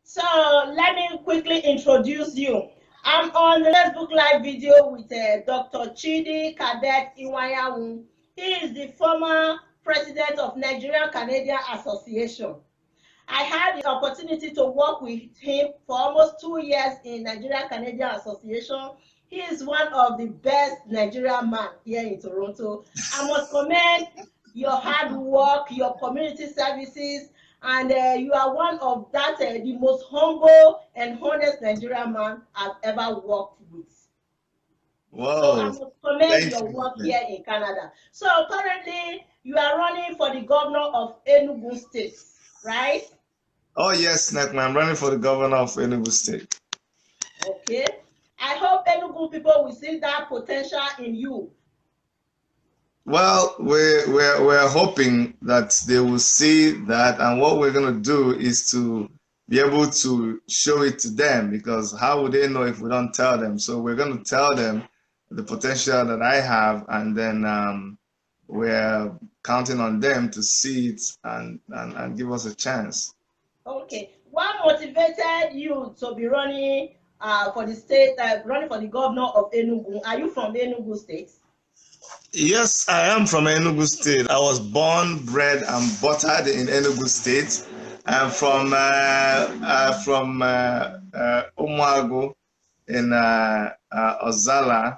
So let me quickly introduce you. I'm on the Facebook Live video with Dr. Chidi Nwanyanwu. He is the former president of Nigerian Canadian Association. I had the opportunity to work with him for almost 2 years in Nigerian Canadian Association. He is one of the best Nigerian men here in Toronto. I must commend your hard work, your community services, and you are one of the most humble and honest Nigerian man I've ever worked with. Whoa. So I must commend your work here in Canada. So currently, you are running for the governor of Enugu State, right? Oh yes, Nekma, I'm running for the governor of Enugu State. Okay. I hope Enugu people will see that potential in you. Well, we're hoping that they will see that, and what we're going to do is to be able to show it to them, because how would they know if we don't tell them? So we're going to tell them the potential that I have, and then we're counting on them to see it and give us a chance. Okay. What motivated you to be running for the state, running for the governor of Enugu? Are you from Enugu State? Yes, I am from Enugu State. I was born, bred, and buttered in Enugu State. I'm from Umuagu in Ozala,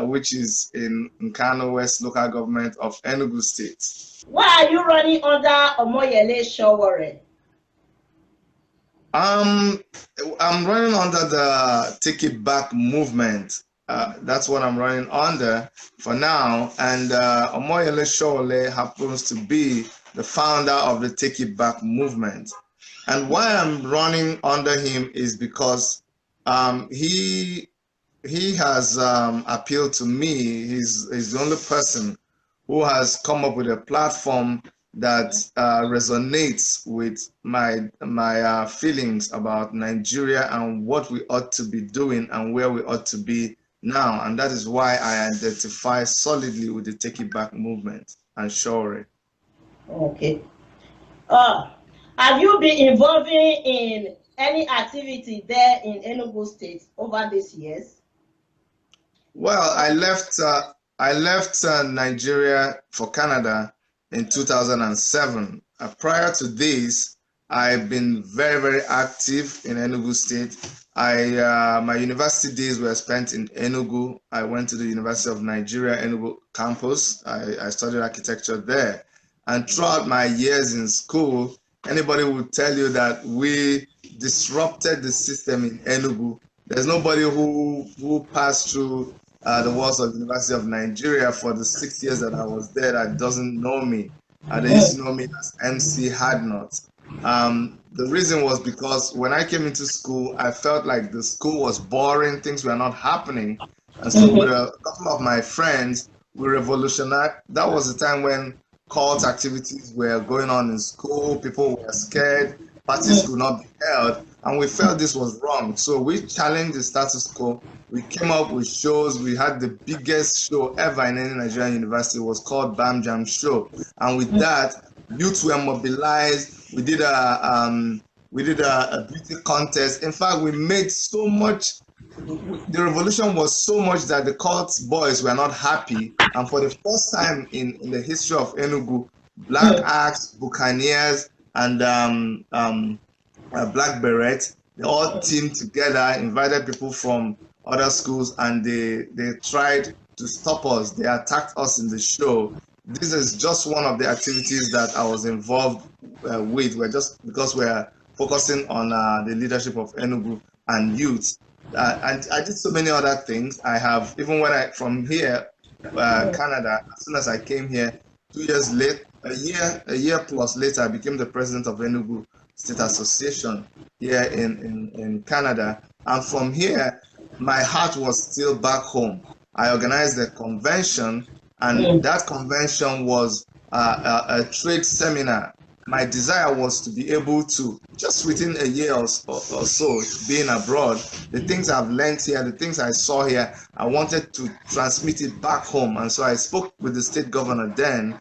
which is in Nkano West local government of Enugu State. Why are you running under Omoyele Sowore? I'm running under the Take It Back movement. That's what I'm running under for now. And Omoyele Sowore happens to be the founder of the Take It Back movement. And why I'm running under him is because he has appealed to me. He's the only person who has come up with a platform that resonates with my feelings about Nigeria and what we ought to be doing and where we ought to be now. And that is why I identify solidly with the Take It Back movement and Sowore. Okay. Have you been involving in any activity there in Enugu State over these years? Well, I left Nigeria for Canada in 2007. Prior to this, I've been very, very active in Enugu State. My university days were spent in Enugu. I went to the University of Nigeria, Enugu campus. I studied architecture there. And throughout my years in school, anybody would tell you that we disrupted the system in Enugu. There's nobody who passed through the walls of the University of Nigeria for the 6 years that I was there that doesn't know me. They used to know me as MC Hadnot. The reason was because when I came into school, I felt like the school was boring, things were not happening. And so with a couple of my friends, we revolutionized. That was the time when cult activities were going on in school, people were scared, parties could not be held, and we felt this was wrong. So we challenged the status quo. We came up with shows. We had the biggest show ever in any Nigerian university. It was called Bam Jam Show. And with that, youths were mobilized. We did a beauty contest. In fact, we made so much. The revolution was so much that the cult boys were not happy. And for the first time in the history of Enugu, Black Axe, Buccaneers, and Black Beret, they all teamed together, invited people from other schools, and they tried to stop us. They attacked us in the show. This is just one of the activities that I was involved with. We're just because we're focusing on the leadership of Enugu and youth. And I did so many other things. I have, even when from here, Canada, as soon as I came here, 2 years late, a year plus later, I became the president of Enugu State Association here in Canada. And from here, my heart was still back home. I organized a convention, and that convention was a trade seminar. my desire was to be able to, just within a year or so, being abroad, the things I've learned here, the things I saw here, I wanted to transmit it back home. And so I spoke with the state governor then,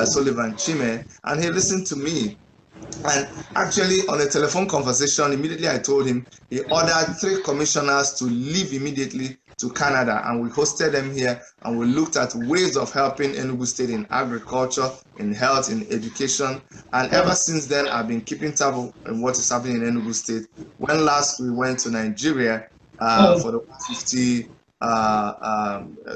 Sullivan Chime, and he listened to me. And actually, on a telephone conversation, immediately I told him he ordered 3 commissioners to leave immediately to Canada, and we hosted them here, and we looked at ways of helping Enugu State in agriculture, in health, in education. And ever since then, I've been keeping tab on what is happening in Enugu State. When last we went to Nigeria for the 150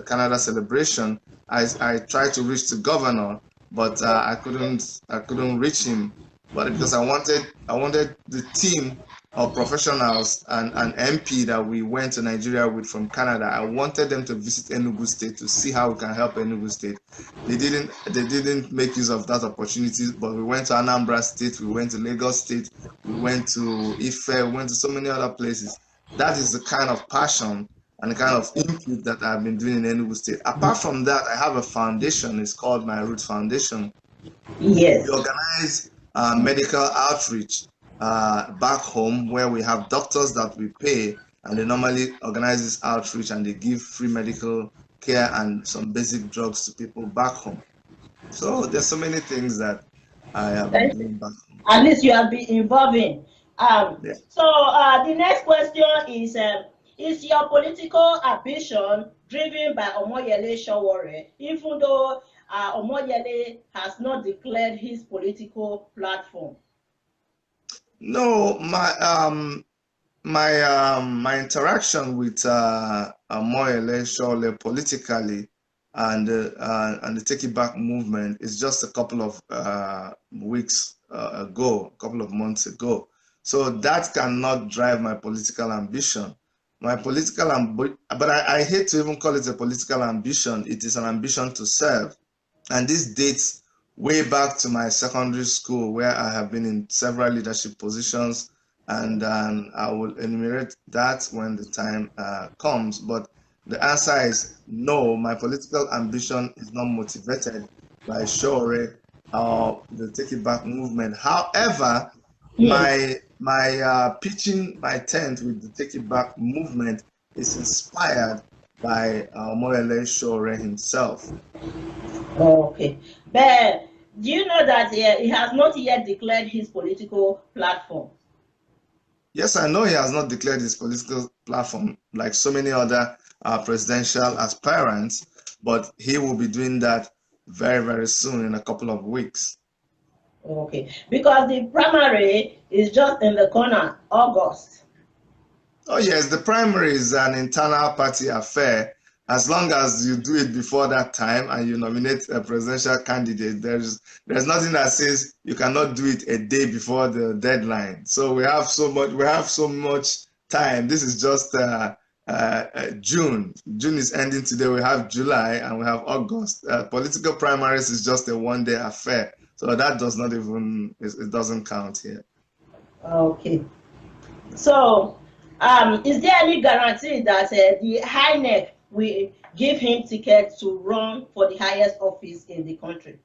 Canada celebration, I tried to reach the governor, but I couldn't reach him. But because I wanted the team of professionals and an MP that we went to Nigeria with from Canada, I wanted them to visit Enugu State to see how we can help Enugu State. They didn't make use of that opportunity, but we went to Anambra State, we went to Lagos State, we went to Ife, we went to so many other places. That is the kind of passion and the kind of input that I've been doing in Enugu State. Apart from that, I have a foundation. It's called My Root Foundation. Yes. We organize medical outreach back home, where we have doctors that we pay, and they normally organize this outreach and they give free medical care and some basic drugs to people back home. So there's so many things that I have been doing back home. At least you have been involving. Yeah. So the next question is your political ambition driven by Omoyele Sowore, even though Omoyele has not declared his political platform? No, my interaction with Omoyele Sowore politically and the Take It Back movement is just a couple of weeks ago, a couple of months ago. So that cannot drive my political ambition. My political but I hate to even call it a political ambition. It is an ambition to serve. And this dates way back to my secondary school, where I have been in several leadership positions, and I will enumerate that when the time comes. But the answer is no, my political ambition is not motivated by Sowore or the Take It Back movement. However, yes, my pitching my tent with the Take It Back movement is inspired by Omoyele Sowore himself. Okay, but do you know that he has not yet declared his political platform? Yes, I know he has not declared his political platform like so many other presidential aspirants, but he will be doing that very, very soon, in a couple of weeks. Okay, because the primary is just in the corner, August. Oh yes, the primary is an internal party affair. As long as you do it before that time and you nominate a presidential candidate, there's nothing that says you cannot do it a day before the deadline. So we have so much time. This is just June. June is ending today. We have July and we have August. Political primaries is just a one-day affair. So that does not even, it doesn't count here. Okay. So is there any guarantee that the INEC will give him tickets to run for the highest office in the country?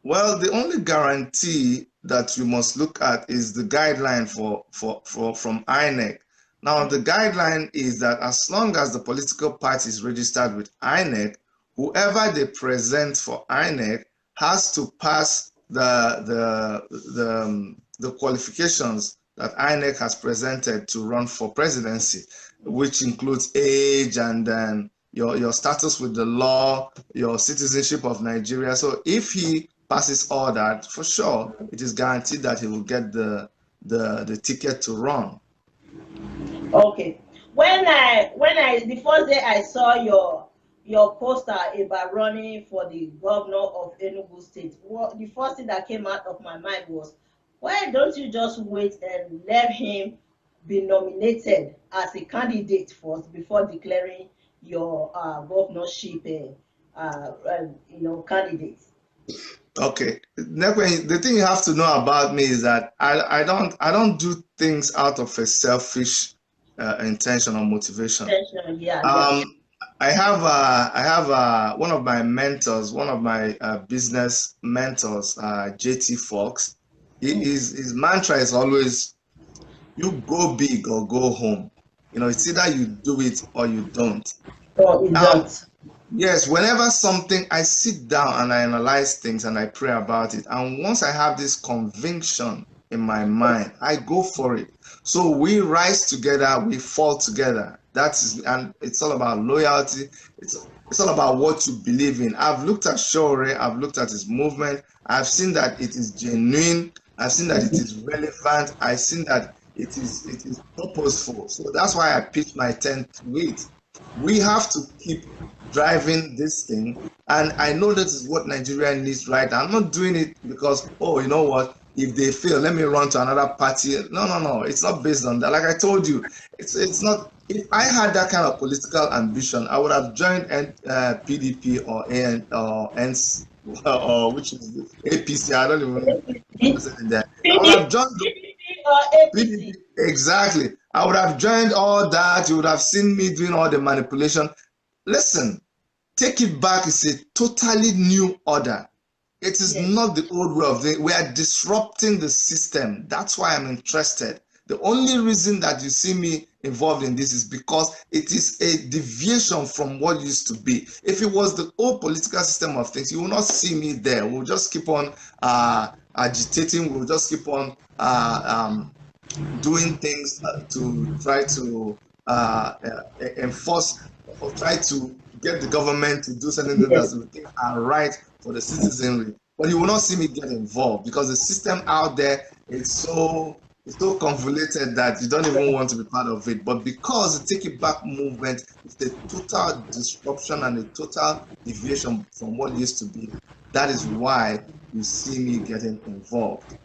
Well, the only guarantee that you must look at is the guideline from INEC. Now, the guideline is that as long as the political party is registered with INEC, whoever they present for INEC has to pass the qualifications that INEC has presented to run for presidency, which includes age and then your status with the law, your citizenship of Nigeria. So if he passes all that, for sure, it is guaranteed that he will get the ticket to run. Okay. When the first day I saw your poster about running for the governor of Enugu State, the first thing that came out of my mind was, why don't you just wait and let him be nominated as a candidate first before declaring your governorship candidates? Okay. The thing you have to know about me is that I don't do things out of a selfish intention or motivation. Yeah. one of my mentors, one of my business mentors, JT Fox. His mantra is always, you go big or go home. You know, it's either you do it or you don't. Or you don't. Yes, whenever something, I sit down and I analyze things and I pray about it. And once I have this conviction in my mind, I go for it. So we rise together, we fall together. And it's all about loyalty. It's all about what you believe in. I've looked at Sowore, I've looked at his movement, I've seen that it is genuine, I've seen that it is relevant, I've seen that it is purposeful. So that's why I pitched my tent to it. We have to keep driving this thing, and I know that is what Nigeria needs right now. I'm not doing it because, oh, you know what, if they fail, let me run to another party. No, it's not based on that. Like I told you, it's not. If I had that kind of political ambition, I would have joined PDP or NC, or which is APC. I don't even know what's in there. I would have joined PDP. Exactly. I would have joined all that. You would have seen me doing all the manipulation. Listen, take it back. It's a totally new order. It is not the old way of things. We are disrupting the system. That's why I'm interested. The only reason that you see me involved in this is because it is a deviation from what used to be. If it was the old political system of things, you will not see me there. We'll just keep on agitating. We'll just keep on doing things to try to enforce or try to get the government to do certain things that we think are right for the citizenry. But you will not see me get involved because the system out there is so convoluted that you don't even want to be part of it. But because the Take It Back movement is a total disruption and a total deviation from what used to be, that is why you see me getting involved.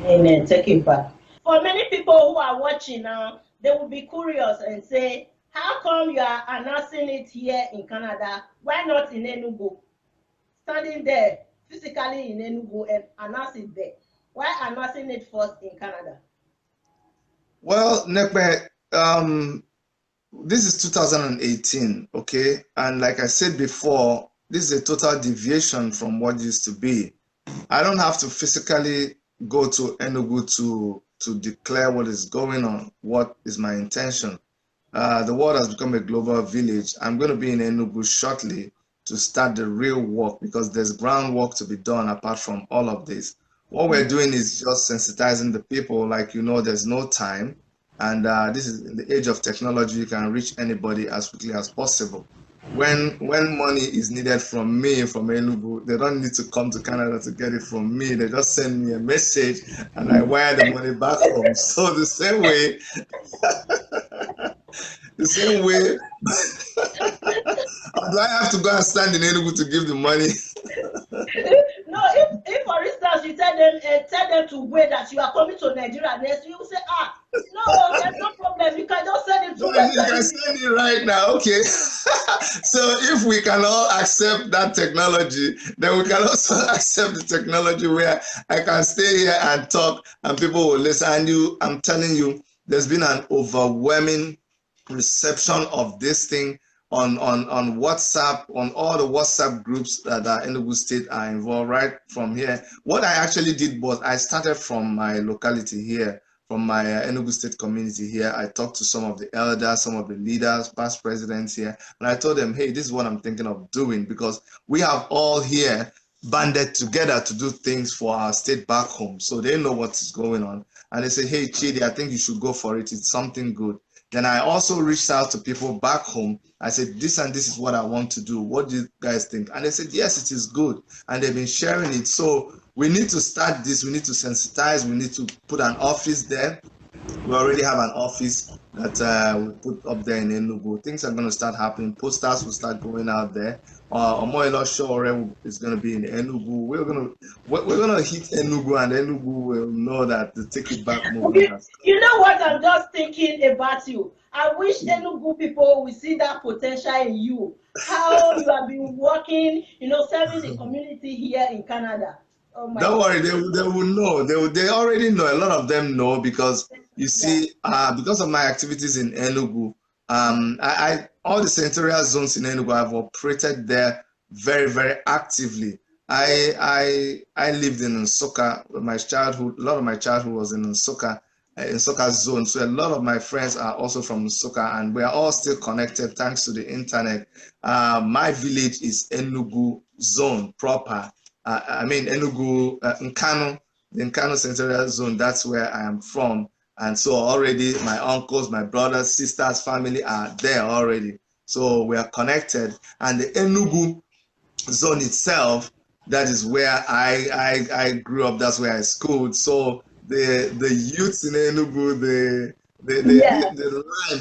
Amen. Take it back. For many people who are watching now, they will be curious and say, how come you are announcing it here in Canada? Why not in Enugu? Standing there physically in Enugu and announcing it there. Why announcing it first in Canada? Well, Nekpe, this is 2018, okay? And like I said before, this is a total deviation from what used to be. I don't have to physically go to Enugu to declare what is going on, what is my intention. The world has become a global village. I'm going to be in Enugu shortly to start the real work because there's groundwork to be done apart from all of this. What we're doing is just sensitizing the people. Like, you know, there's no time. And this is in the age of technology, you can reach anybody as quickly as possible. When money is needed from me, from Enugu, they don't need to come to Canada to get it from me. They just send me a message and I wire the money back home. So the same way, do I have to go and stand in Enugu to give the money? No, if for instance you tell them to wait that you are coming to Nigeria next, you will say, no, there's no problem. You can just send it to them. You can send it right now, okay? So if we can all accept that technology, then we can also accept the technology where I can stay here and talk and people will listen. And I'm telling you, there's been an overwhelming reception of this thing on WhatsApp, on all the WhatsApp groups that are Enugu State are involved right from here. What I actually did was I started from my locality here, from my Enugu State community here. I talked to some of the elders, some of the leaders, past presidents here, and I told them, hey, this is what I'm thinking of doing because we have all here banded together to do things for our state back home. So they know what is going on. And they say, hey, Chidi, I think you should go for it. It's something good. Then I also reached out to people back home. I said, this and this is what I want to do. What do you guys think? And they said, yes, it is good. And they've been sharing it. So we need to start this. We need to sensitize. We need to put an office there. We already have an office that we put up there in Enugu. Things are going to start happening. Posters will start going out there. Omoyele Sowore is going to be in Enugu. We're going to hit Enugu, and Enugu will know that the Take It Back movement has come. You know what? I'm just thinking about you. I wish Enugu people will see that potential in you. How you have been working, serving the community here in Canada. Oh my Don't worry, they will know. They already know. A lot of them know because you see, because of my activities in Enugu, I all the senatorial zones in Enugu. I've operated there very, very actively. I lived in Nsukka. My childhood, a lot of my childhood was in Nsukka zone. So a lot of my friends are also from Nsukka, and we are all still connected thanks to the internet. My village is Enugu zone proper. I mean Enugu, Nkanu, the Nkanu senatorial zone. That's where I am from. And so already my uncles, my brothers, sisters, family are there already. So we are connected. And the Enugu zone itself, that is where I grew up. That's where I schooled. So the youths in Enugu, the life,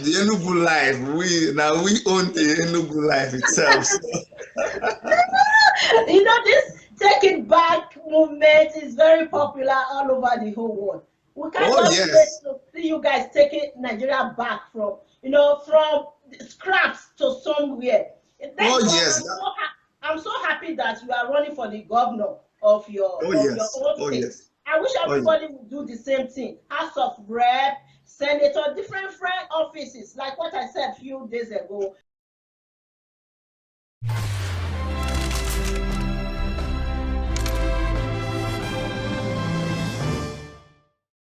the Enugu life, we own the Enugu life itself. So. You know, this Take It Back movement is very popular all over the whole world. We can't just wait to see you guys taking Nigeria back from, from scraps to somewhere. I'm so happy that you are running for the governor of your own state. Yes. I wish everybody would do the same thing. House of Rep, Senator, different offices, like what I said a few days ago.